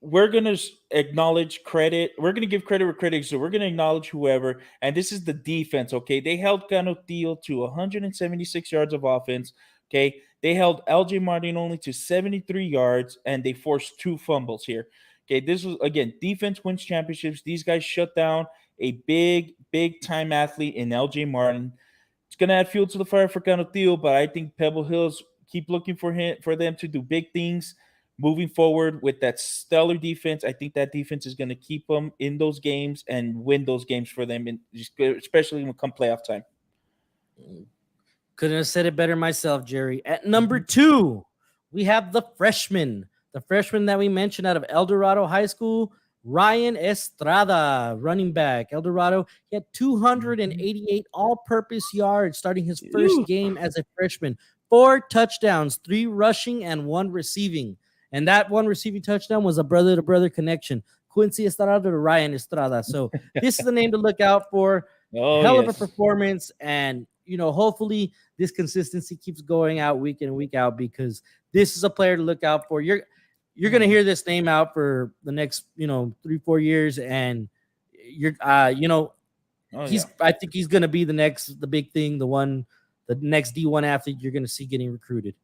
B: We're gonna acknowledge credit. We're gonna give credit where credit is due. We're gonna acknowledge whoever, and this is the defense. Okay, they held Canotillo to 176 yards of offense. Okay, they held LJ Martin only to 73 yards, and they forced 2 fumbles here. Okay, this was again defense wins championships. These guys shut down a big time athlete in LJ Martin. It's gonna add fuel to the fire for Canotillo, but I think Pebble Hills keep looking for them to do big things moving forward with that stellar defense. I think that defense is going to keep them in those games and win those games for them, especially when come playoff time.
A: Couldn't have said it better myself, Jerry. At number 2, we have the freshman that we mentioned out of El Dorado High School, Ryan Estrada, running back. El Dorado, he had 288 all-purpose yards starting his first game as a freshman. 4 touchdowns, 3 rushing, and 1 receiving. And that 1 receiving touchdown was a brother-to-brother connection. Quincy Estrada to Ryan Estrada. So this is the name to look out for.
B: Oh,
A: Hell
B: yes.
A: of a performance, and hopefully this consistency keeps going out week in and week out, because this is a player to look out for. You're going to hear this name out for the next 3-4 years, and you're
B: Oh,
A: he's
B: yeah.
A: I think he's going to be the big thing, the next D1 athlete you're going to see getting recruited.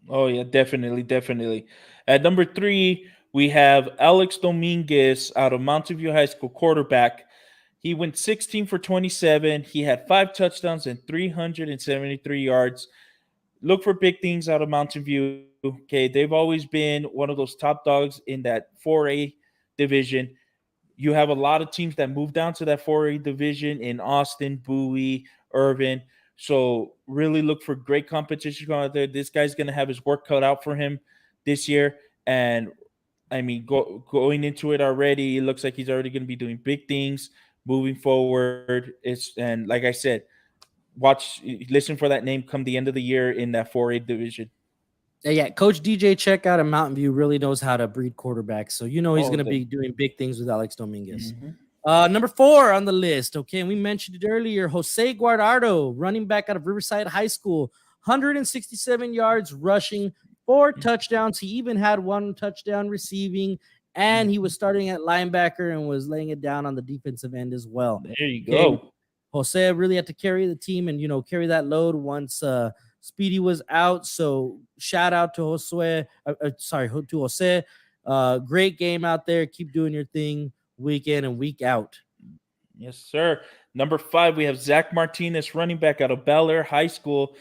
B: Oh yeah, definitely. At number 3, we have Alex Dominguez out of Mountain View High School, quarterback. He went 16 for 27. He had 5 touchdowns and 373 yards. Look for big things out of Mountain View. Okay, they've always been one of those top dogs in that 4A division. You have a lot of teams that move down to that 4A division in Austin, Bowie, Irvin. So really look for great competition going out there. This guy's going to have his work cut out for him this year. And I mean, going into it already, it looks like he's already going to be doing big things moving forward. And like I said, listen for that name come the end of the year in that 4A division.
A: Yeah, Coach DJ Check out of Mountain View really knows how to breed quarterbacks. So he's going to be doing big things with Alex Dominguez. Number 4 on the list. Okay, and we mentioned it earlier. Jose Guardado, running back out of Riverside High School, 167 yards rushing, 4 touchdowns. He even had 1 touchdown receiving, and he was starting at linebacker and was laying it down on the defensive end as well.
B: There you go.
A: Jose really had to carry the team and carry that load once Speedy was out. So shout out to Jose. To Jose. Great game out there. Keep doing your thing week in and week out.
B: Yes, sir. Number 5, we have Zach Martinez, running back out of Bel Air High School.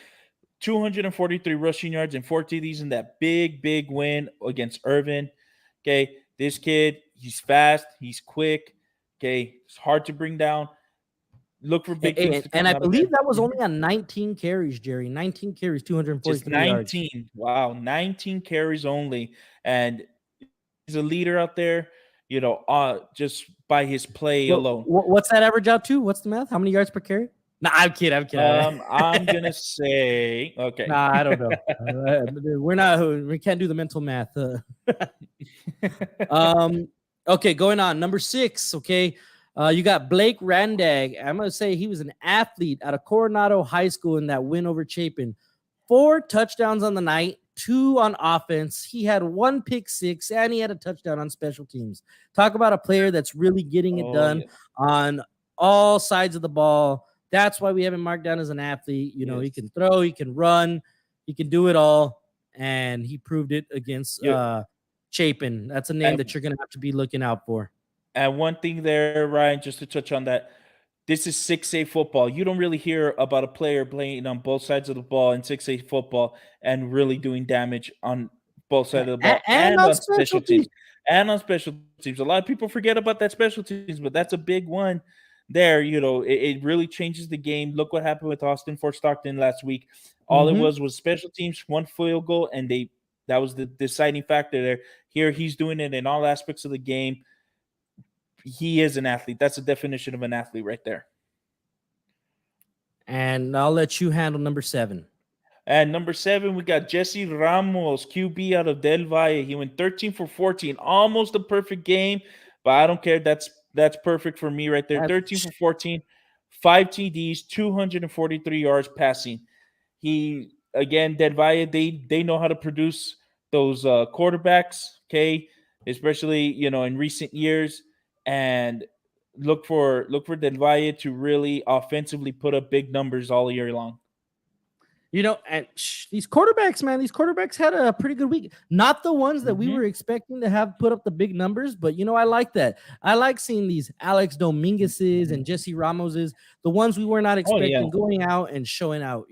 B: 243 rushing yards and 4 TDs in that big win against Irvin. Okay, this kid, he's fast, he's quick. Okay, it's hard to bring down. Look for big things.
A: And I believe that was only on 19 carries, Jerry. 19 carries, 243 yards.
B: 19. Wow, 19 carries only. And he's a leader out there, just by his play alone.
A: What's that average out to? What's the math? How many yards per carry? Nah, I'm kidding. I'm kidding.
B: I'm gonna say okay.
A: Nah, I don't know. We're not. We can't do the mental math. Um. Okay, going on number 6. Okay, you got Blake Randag. I'm gonna say he was an athlete out of Coronado High School in that win over Chapin. 4 touchdowns on the night, 2 on offense. He had 1 pick six, and he had a touchdown on special teams. Talk about a player that's really getting it
B: Oh
A: done
B: yes,
A: on all sides of the ball. That's why we have him marked down as an athlete. You know, he
B: yes.
A: can throw, he can run, he can do it all, and he proved it against
B: Yeah,
A: Chapin. That's a name that
B: and
A: you're gonna have to be looking out for.
B: and one thing there, Ryan, just to touch on that, this is 6A football. You don't really hear about a player playing on both sides of the ball in 6A football and really doing damage on both sides of the ball
A: And
B: and
A: on
B: on special
A: specialty.
B: teams. And on special teams. A lot of people forget about that special teams, but that's a big one there. It really changes the game. Look what happened with Austin Fort Stockton last week. All it
A: Mm-hmm.
B: was special teams, 1 field goal, and that was the deciding factor there. Here he's doing it in all aspects of the game. He is an athlete. That's the definition of an athlete right there.
A: And I'll let you handle number 7.
B: And number 7, we got Jesse Ramos, QB out of Del Valle. He went 13 for 14, almost a perfect game, but I don't care. That's perfect for me right there. 13 for 14, 5 TDs, 243 yards passing. He again, Del Valle, they know how to produce those quarterbacks, okay, especially in recent years, and look for Del Valle to really offensively put up big numbers all year long.
A: And these quarterbacks, man, these quarterbacks had a pretty good week. Not the ones that we
B: Hmm.
A: were expecting to have put up the big numbers, but I like that. I like seeing these Alex Dominguez's and Jesse Ramos's, the ones we were not
B: Oh yeah.
A: expecting, going out and showing out.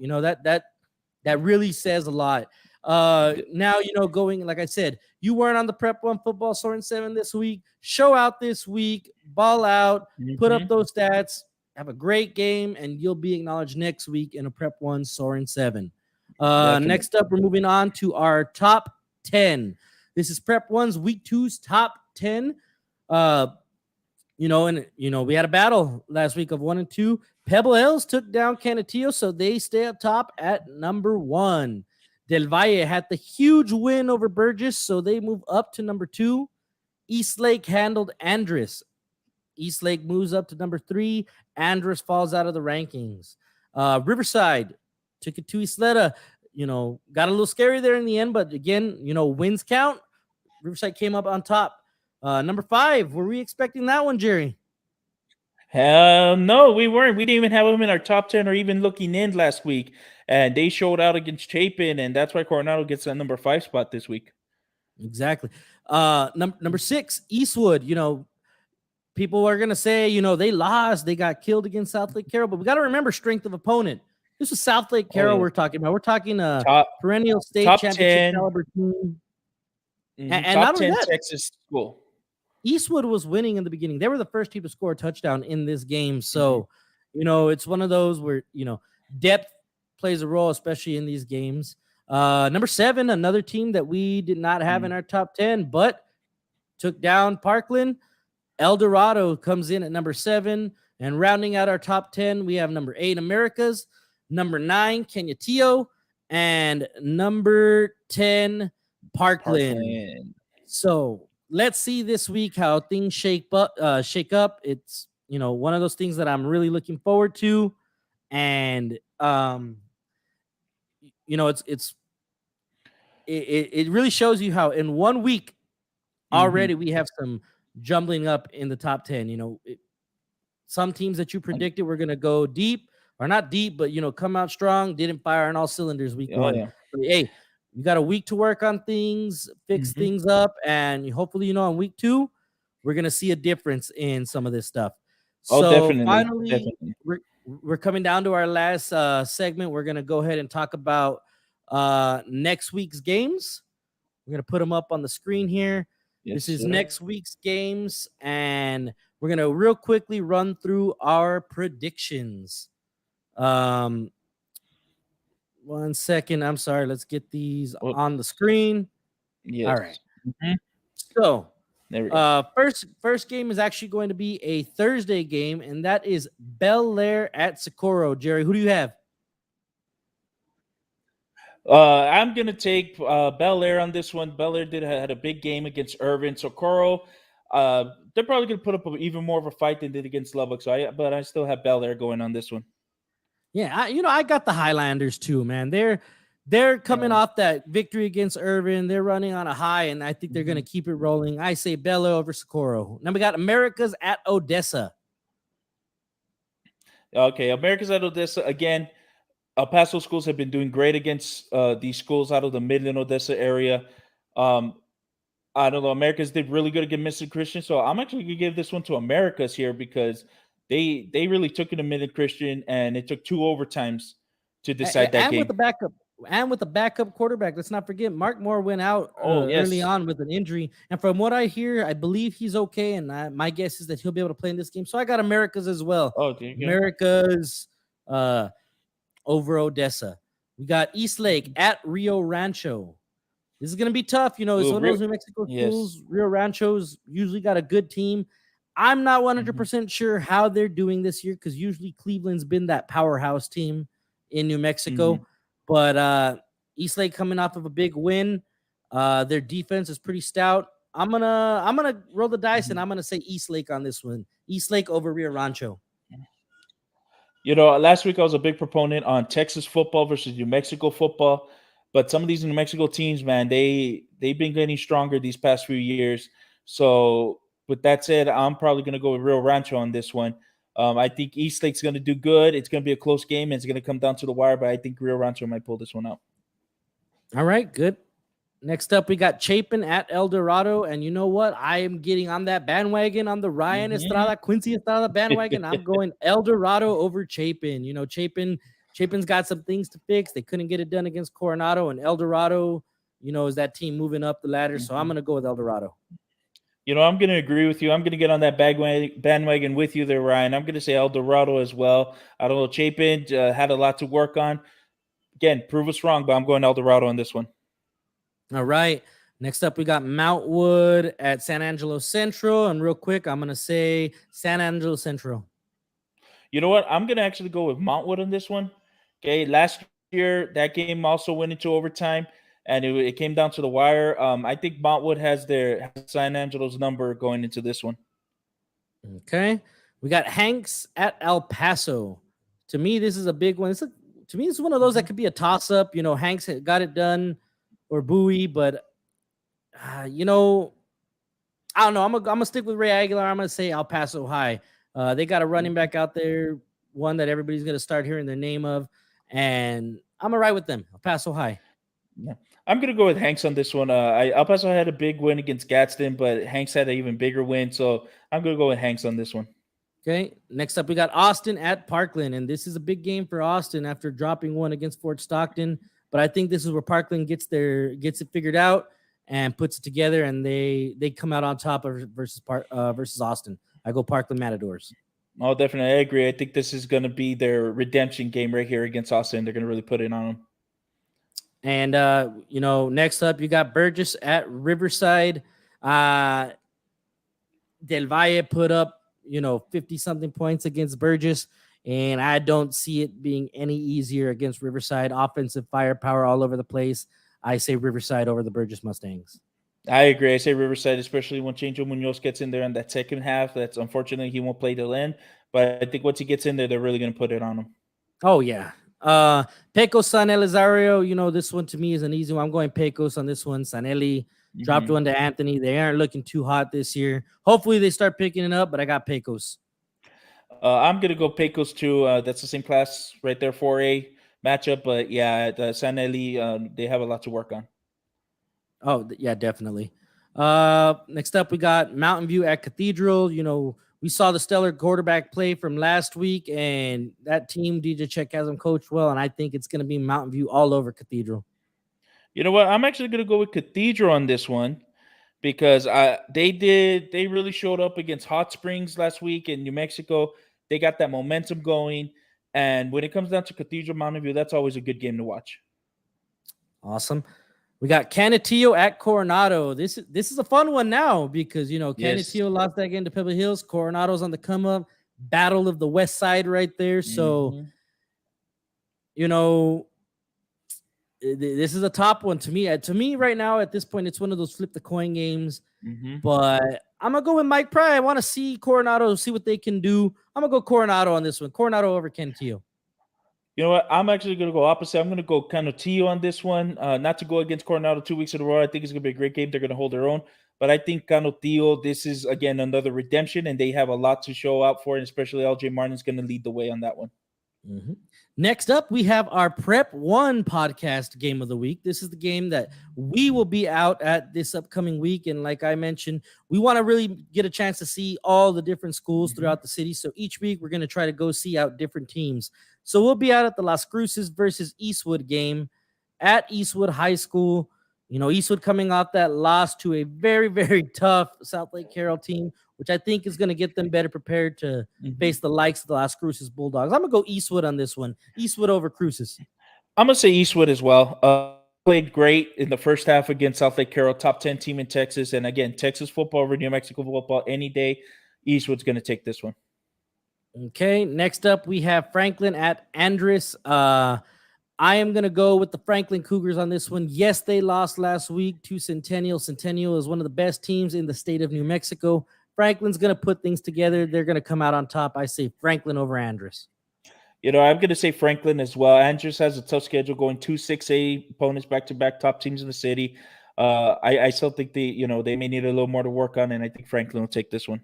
A: That really says a lot. Now, going, like I said, you weren't on the Prep 1 football Soaring 7 this week. Show out this week, ball out, put up
B: Hmm.
A: those stats, have a great game, and you'll be acknowledged next week in a Prep 1 Soaring 7.
B: Definitely.
A: Next up, we're moving on to our top 10. This is Prep 1's week 2's top 10. We had a battle last week of 1 and 2. Pebble Hills took down Canutillo, so they stay up top at number 1. Del Valle had the huge win over Burgess, so they move up to number 2. Eastlake handled Andress. Eastlake moves up to number 3. Andress falls out of the rankings. Riverside took it to Isleta. Got a little scary there in the end, but again, wins count. Riverside came up on top. Number 5, were we expecting that one, Jerry?
B: Hell no, we weren't. We didn't even have them in our top 10 or even looking in last week. And they showed out against Chapin, and that's why Coronado gets that number 5 spot this week.
A: Exactly. Number 6, Eastwood. People are gonna say, they lost, they got killed against South Lake Carroll, but we got to remember strength of opponent. This is South Lake
B: Oh
A: Carroll
B: yeah.
A: we're talking about. We're talking
B: Top
A: perennial state
B: top
A: championship
B: 10.
A: caliber team. And
B: Top
A: not only
B: 10
A: that,
B: Texas school.
A: Eastwood was winning in the beginning. They were the first team to score a touchdown in this game.
B: Mhm.
A: So, it's one of those where, depth plays a role, especially in these games. Number 7, another team that we did not have in our top 10, but took down Parkland. El Dorado comes in at number 7. And rounding out our top 10, we have number 8, Americas, number 9, Canutillo, and number 10, Parkland.
B: Parkland.
A: So let's see this week how things shake up. It's one of those things that I'm really looking forward to, and it really shows you how in 1 week already we have some jumbling up in the top 10. Some teams that you predicted were going to go deep or not deep, but come out strong, didn't fire on all cylinders week
B: Oh
A: 1.
B: yeah.
A: But, hey, you got a week to work on things, fix things up, and hopefully, on week 2, we're gonna see a difference in some of this stuff.
B: Oh,
A: So
B: definitely.
A: finally,
B: Definitely.
A: we're coming down to our last segment. We're gonna go ahead and talk about next week's games. We're gonna put them up on the screen here.
B: Yes,
A: This is
B: sir.
A: next week's games, and we're gonna real quickly run through our predictions. 1 second. I'm sorry. Let's get these
B: Oh,
A: on the screen.
B: yes.
A: All right.
B: Mhm.
A: So
B: There we go.
A: First game is actually going to be a Thursday game, and that is Bel Air at Socorro. Jerry, who do you have?
B: I'm gonna take Bel Air on this one. Bel Air had a big game against Irvin. Socorro, they're probably gonna put up even more of a fight than did against Lubbock. But I still have Bel Air going on this one.
A: Yeah, I got the Highlanders too, man. They're coming
B: Yeah.
A: off that victory against Irvin. They're running on a high, and I think they're going to keep it rolling. I say Bel Air over Socorro. Now we got Americas at Odessa.
B: Okay, America's at Odessa again. El Paso schools have been doing great against these schools out of the Midland Odessa area. Um, I don't know. Americas did really good against Midland Christian, so I'm actually gonna give this one to Americas here because they really took it to Midland Christian, and it took 2 overtimes to decide that
A: And with
B: game.
A: the backup quarterback. Let's not forget Mark Moore went out
B: Oh
A: early
B: yes.
A: on with an injury, and from what I hear, I believe he's okay. And my guess is that he'll be able to play in this game. So I got Americas as well.
B: Oh, there you go.
A: Americas over Odessa. We got Eastlake at Rio Rancho. This is going to be tough. It's
B: Ooh,
A: one of those New Mexico schools.
B: yes.
A: Rio Rancho's usually got a good team. I'm not 100% sure how they're doing this year because usually Cleveland's been that powerhouse team in New Mexico. But Eastlake coming off of a big win. Their defense is pretty stout. I'm gonna roll the dice and I'm gonna say Eastlake on this one. Eastlake over Rio Rancho.
B: Last week I was a big proponent on Texas football versus New Mexico football, but some of these New Mexico teams, man, they've been getting stronger these past few years. So, with that said, I'm probably going to go with Rio Rancho on this one. I think Eastlake's going to do good. It's going to be a close game, and it's going to come down to the wire. But I think Rio Rancho might pull this one out.
A: All right, good. Next up, we got Chapin at El Dorado. And you know what? I am getting on that bandwagon on the Ryan Estrada, Quincy Estrada bandwagon. I'm going El Dorado over Chapin. Chapin's got some things to fix. They couldn't get it done against Coronado, and El Dorado, is that team moving up the ladder. So I'm going to go with El Dorado.
B: I'm going to agree with you. I'm going to get on that bandwagon with you there, Ryan. I'm going to say El Dorado as well. I don't know. Chapin had a lot to work on. Again, prove us wrong, but I'm going El Dorado on this one.
A: All right. Next up, we got Mount Wood at San Angelo Central. And real quick, I'm going to say San Angelo Central.
B: You know what? I'm going to actually go with Mount Wood on this one. Okay. Last year, that game also went into overtime, and it came down to the wire. I think Mount Wood has San Angelo's number going into this one.
A: Okay. We got Hanks at El Paso. To me, this is a big one. To me, it's one of those that could be a toss-up. Hanks got it done or Bowie, but I don't know. I'm gonna stick with Ray Aguilar. I'm gonna say El Paso High. They got a running back out there, one that everybody's gonna start hearing the name of, and I'm gonna ride with them. El Paso High.
B: Yeah, I'm gonna go with Hanks on this one. El Paso had a big win against Gadsden, but Hanks had an even bigger win, so I'm gonna go with Hanks on this one.
A: Okay. Next up, we got Austin at Parkland, and this is a big game for Austin after dropping one against Fort Stockton. But I think this is where Parkland gets it figured out and puts it together, and they come out on top versus Austin. I go Parkland Matadors.
B: Oh, definitely, I agree. I think this is going to be their redemption game right here against Austin. They're going to really put it on them.
A: And next up, you got Burgess at Riverside. Del Valle put up 50 something points against Burgess. And I don't see it being any easier against Riverside. Offensive firepower all over the place. I say Riverside over the Burgess Mustangs.
B: I agree. I say Riverside, especially when Chancho Munoz gets in there in that second half. That's unfortunately he won't play till end. But I think once he gets in there, they're really going to put it on him.
A: Oh, yeah. Pecos San Elizario, this one to me is an easy one. I'm going Pecos on this one. Sanelli dropped one to Anthony. They aren't looking too hot this year. Hopefully they start picking it up, but I got Pecos.
B: I'm going to go Pecos too. That's the same class right there, 4A matchup. But yeah, San Eli, they have a lot to work on.
A: Oh, yeah, definitely. Next up, we got Mountain View at Cathedral. We saw the stellar quarterback play from last week, and that team, DJ Check has them coached well, and I think it's going to be Mountain View all over Cathedral.
B: You know what? I'm actually going to go with Cathedral on this one. Because they really showed up against Hot Springs last week in New Mexico. They got that momentum going. And when it comes down to Cathedral Mountain View, that's always a good game to watch.
A: Awesome. We got Canutillo at Coronado. This is a fun one now because
B: Yes.
A: Canutillo lost that game to Pebble Hills. Coronado's on the come up. Battle of the West Side right there. So
B: Mhm.
A: you know this is a top one to me. To me, right now at this point, it's one of those flip the coin games.
B: Mhm.
A: But I'm gonna go with Mike Pry. I want to see Coronado, see what they can do. I'm gonna go Coronado on this one. Coronado over Canutillo.
B: You know what? I'm actually going to go opposite. I'm going to go Canutillo on this one. Not to go against Coronado 2 weeks in a row. I think it's going to be a great game. They're going to hold their own. But I think Canutillo, this is, again, another redemption, and they have a lot to show out for, and especially LJ Martin's going to lead the way on that one.
A: Mm-hmm. Next up, we have our Prep1 podcast game of the week. This is the game that we will be out at this upcoming week. And like I mentioned, we want to really get a chance to see all the different schools throughout the city. So each week, we're going to try to go see out different teams. So we'll be out at the Las Cruces versus Eastwood game at Eastwood High School. Eastwood coming off that loss to a very, very tough South Lake Carroll team, which I think is going to get them better prepared to face the likes of the Las Cruces Bulldogs. I'm going to go Eastwood on this one. Eastwood over Cruces.
B: I'm going to say Eastwood as well. Played great in the first half against South Lake Carroll, top 10 team in Texas. And again, Texas football over New Mexico football any day. Eastwood's going to take this one.
A: Okay, next up we have Franklin at Andress. I am going to go with the Franklin Cougars on this one. Yes, they lost last week to Centennial. Centennial is one of the best teams in the state of New Mexico. Franklin's going to put things together. They're going to come out on top. I say Franklin over Andress.
B: I'm going to say Franklin as well. Andress has a tough schedule going 2-6A opponents back-to-back top teams in the city. I still think they may need a little more to work on, and I think Franklin will take this one.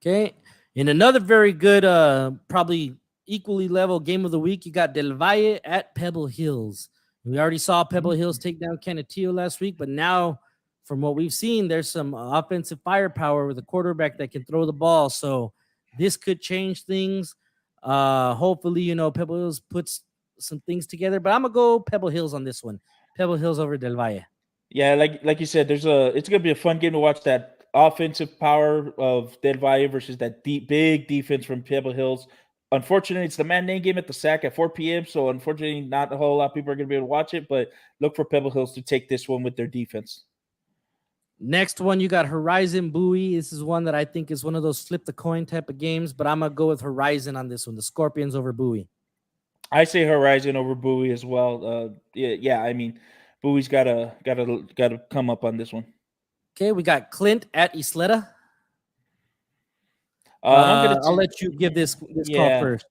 A: Okay. In another very good, probably equally level game of the week, you got Del Valle at Pebble Hills. We already saw Pebble Hills take down Canutillo last week, but now from what we've seen, there's some offensive firepower with a quarterback that can throw the ball. So this could change things. Hopefully, Pebble Hills puts some things together, but I'm going to go Pebble Hills on this one. Pebble Hills over Del Valle.
B: Yeah, like you said, it's gonna be a fun game to watch. That offensive power of Del Valle versus that big defense from Pebble Hills. Unfortunately, it's the matinee game at the SAC at 4 p.m. So unfortunately, not a whole lot of people are gonna be able to watch it. But look for Pebble Hills to take this one with their defense.
A: Next one, you got Horizon Bowie. This is one that I think is one of those flip the coin type of games, but I'm gonna go with Horizon on this one. The Scorpions over Bowie.
B: I say Horizon over Bowie as well. Yeah. I mean, Bowie's gotta come up on this one.
A: Okay, we got Clint at Isleta.
B: I'm gonna
A: I'll let you give this call first.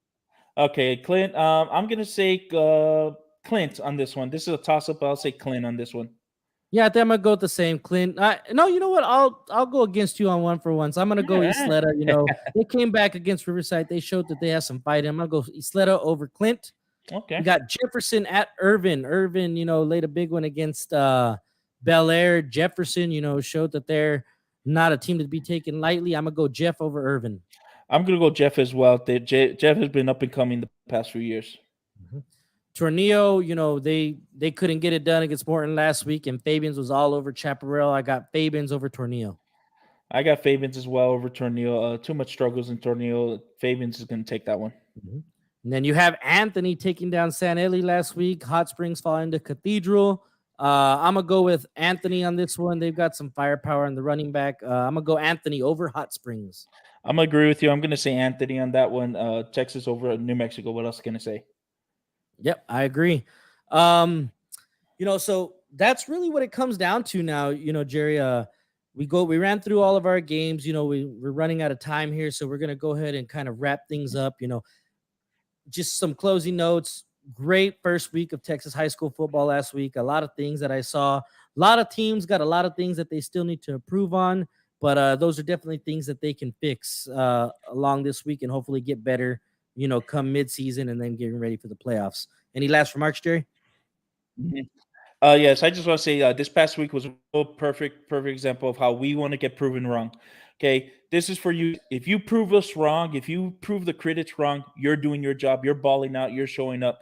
B: Okay, Clint. I'm gonna say Clint on this one. This is a toss up. I'll say Clint on this one.
A: Yeah, I think I'm gonna go with the same Clint. No, you know what? I'll go against you on one for one. So I'm gonna go Isleta. They came back against Riverside. They showed that they have some fight. I'm gonna go Isleta over Clint.
B: Okay.
A: We got Jefferson at Irvin. Irvin, laid a big one against Bel Air. Jefferson, showed that they're not a team to be taken lightly. I'm gonna go Jeff over Irvin.
B: I'm gonna go Jeff as well. Jeff has been up and coming the past few years.
A: Tornillo, they couldn't get it done against Morton last week, and Fabians was all over Chaparral. I got Fabians over Tornillo.
B: I got Fabians as well over Tornillo. Too much struggles in Tornillo. Fabians is gonna take that one.
A: And then you have Anthony taking down San Eli last week. Hot Springs falling to Cathedral. I'm going to go with Anthony on this one. They've got some firepower in the running back. I'm going to go Anthony over Hot Springs.
B: I'm going to agree with you. I'm going to say Anthony on that one. Texas over New Mexico. What else can I say?
A: Yep, I agree. So that's really what it comes down to now, Jerry. We ran through all of our games. We're running out of time here, so we're going to go ahead and kind of wrap things up. Just some closing notes. Great first week of Texas high school football last week. A lot of things that I saw. A lot of teams got a lot of things that they still need to improve on, but those are definitely things that they can fix along this week and hopefully get better, come mid-season and then getting ready for the playoffs. Any last remarks, Jerry?
B: Yes, I just want to say this past week was a perfect example of how we want to get proven wrong. Okay, this is for you. If you prove us wrong, if you prove the critics wrong, you're doing your job. You're balling out. You're showing up.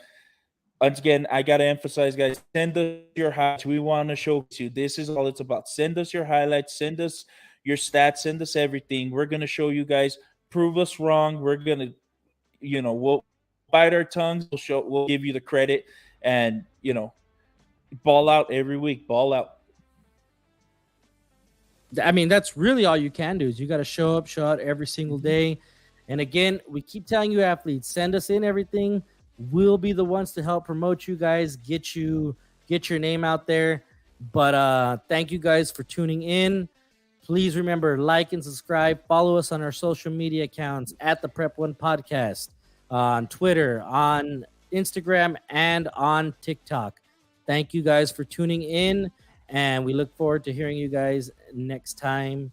B: Once again, I got to emphasize, guys, send us your highlights. We want to show you. This is all it's about. Send us your highlights. Send us your stats. Send us everything. We're going to show you guys. Prove us wrong. We're going to, we'll bite our tongues. We'll give you the credit. And, Ball out every week. Ball out.
A: I mean, that's really all you can do is you got to show up, show out every single day. And again, we keep telling you athletes, send us in everything. We'll be the ones to help promote you guys, get your name out there. But thank you guys for tuning in. Please remember, like and subscribe. Follow us on our social media accounts at the Prep1 Podcast on Twitter, on Instagram, and on TikTok. Thank you guys for tuning in, and we look forward to hearing you guys next time.